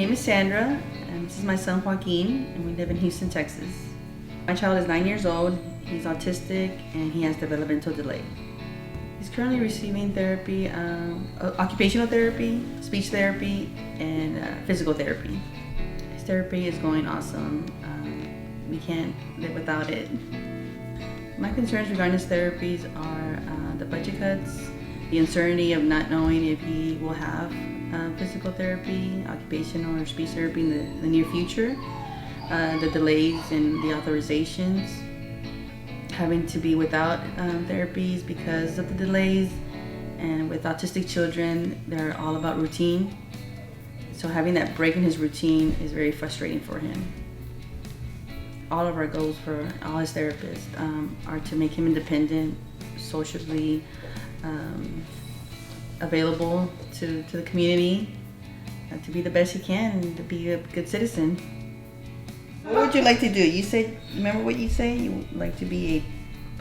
name is Sandra, and this is my son Joaquin, and we live in Houston, Texas. My child is 9 years old, he's autistic, and he has developmental delay. He's currently receiving therapy, occupational therapy, speech therapy, and physical therapy. His therapy is going awesome. We can't live without it. My concerns regarding his therapies are the budget cuts, the uncertainty of not knowing if he will have physical therapy, occupational or speech therapy in the near future, the delays in the authorizations, having to be without therapies because of the delays, and with autistic children, they're all about routine. So having that break in his routine is very frustrating for him. All of our goals for all his therapists are to make him independent, socially available to the community, to be the best he can, and to be a good citizen. What would you like to do? You said, remember what you say? You would like to be a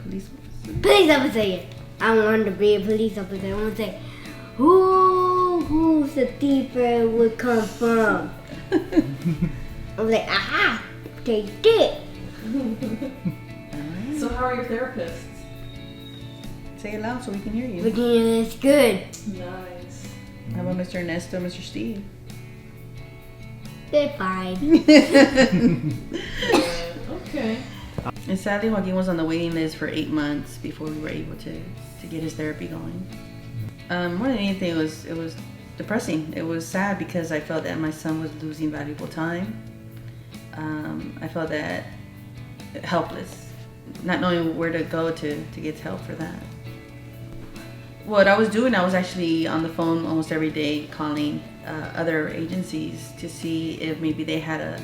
police officer? Police officer. I want to be a police officer. I want to say, who's the thief would come from? I was like, aha, take it. Right. So how are your therapists? Say it loud so we can hear you. Virginia is good. Nice. How about Mr. Ernesto, Mr. Steve? They're fine. Okay. And sadly, Joaquin was on the waiting list for 8 months before we were able to get his therapy going. More than anything, it was depressing. It was sad because I felt that my son was losing valuable time. I felt that helpless, not knowing where to go to get help for that. What I was doing, I was actually on the phone almost every day calling other agencies to see if maybe they had a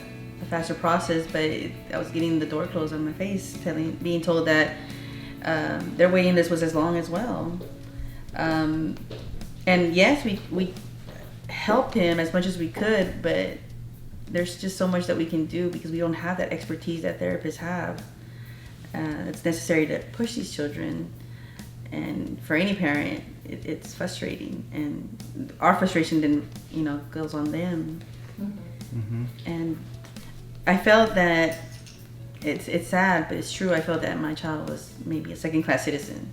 faster process, but I was getting the door closed on my face, being told that their waiting list was as long as well. And yes, we helped him as much as we could, but there's just so much that we can do because we don't have that expertise that therapists have. It's necessary to push these children, and for any parent, it's frustrating, and our frustration then goes on them. Mm-hmm. And I felt that it's sad, but it's true. I felt that my child was maybe a second-class citizen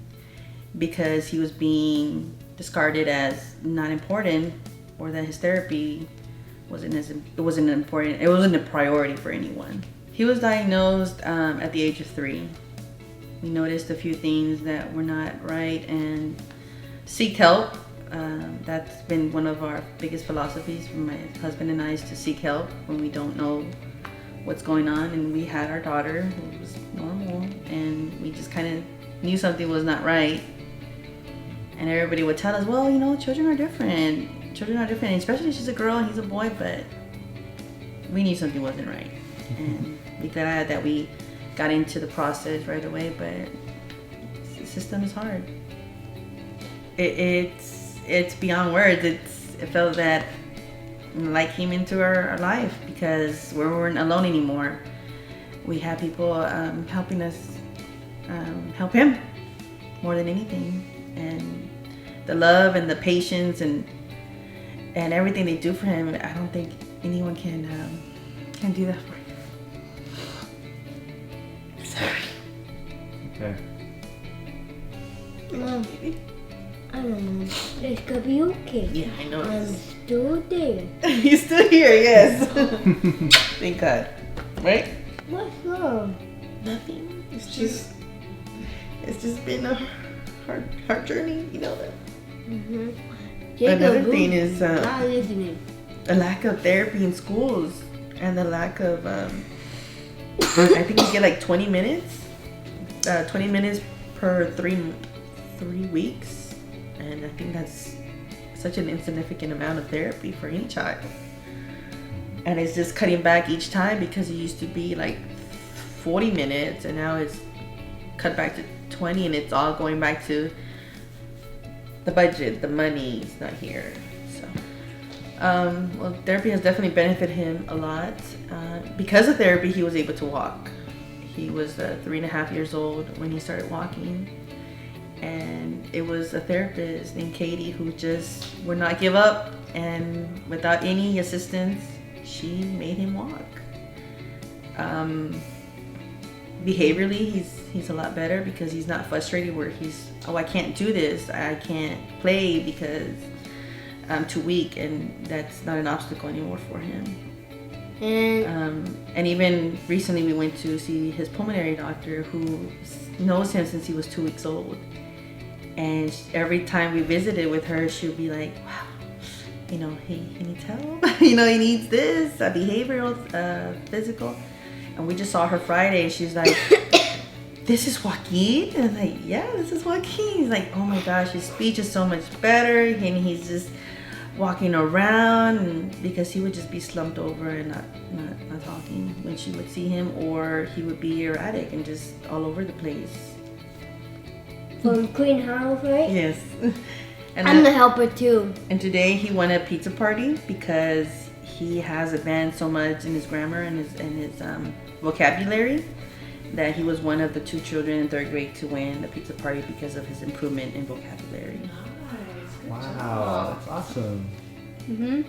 because he was being discarded as not important, or that his therapy wasn't important. It wasn't a priority for anyone. He was diagnosed at the age of 3. We noticed a few things that were not right and seeked help. That's been one of our biggest philosophies for my husband and I, is to seek help when we don't know what's going on. And we had our daughter who was normal, and we just kind of knew something was not right. And everybody would tell us, well, children are different. Children are different, especially she's a girl and he's a boy, but we knew something wasn't right. And we're glad that we got into the process right away, but the system is hard. It's beyond words. It felt that light came into our life because we weren't alone anymore. We had people helping us help him more than anything, and the love and the patience and everything they do for him. I don't think anyone can do that for him. Sorry. Okay. Mom, I don't know. It's gonna be okay. Yeah, I know. I'm still there. He's still here, yes. Thank God. Right? What's wrong? Nothing. It's just been a hard journey, that. Mm-hmm. Another thing is not listening. a lack of therapy in schools, and the lack of I think you get like 20 minutes per three weeks, and I think that's such an insignificant amount of therapy for any child. And it's just cutting back each time because it used to be like 40 minutes, and now it's cut back to 20, and it's all going back to the budget, the money is not here. So, well, therapy has definitely benefited him a lot. Because of therapy, he was able to walk. He was 3.5 years old when he started walking. And it was a therapist named Katie who just would not give up. And without any assistance, she made him walk. Behaviorally, he's a lot better because he's not frustrated where he's, oh, I can't do this, I can't play because I'm too weak, and that's not an obstacle anymore for him. And even recently we went to see his pulmonary doctor who knows him since he was 2 weeks old. And every time we visited with her, she would be like, wow, you know, he needs help. You know, he needs this, behavioral, physical. And we just saw her Friday, and she's like, this is Joaquin? And I'm like, yeah, this is Joaquin. He's like, oh my gosh, his speech is so much better. And he's just walking around, and because he would just be slumped over and not talking when she would see him, or he would be erratic and just all over the place. From Queen House, right? Yes. And I'm the helper too. And today he won a pizza party because he has advanced so much in his grammar and his vocabulary that he was one of the 2 children in 3rd grade to win the pizza party because of his improvement in vocabulary. Nice. Good Wow, job. that's awesome. Mhm.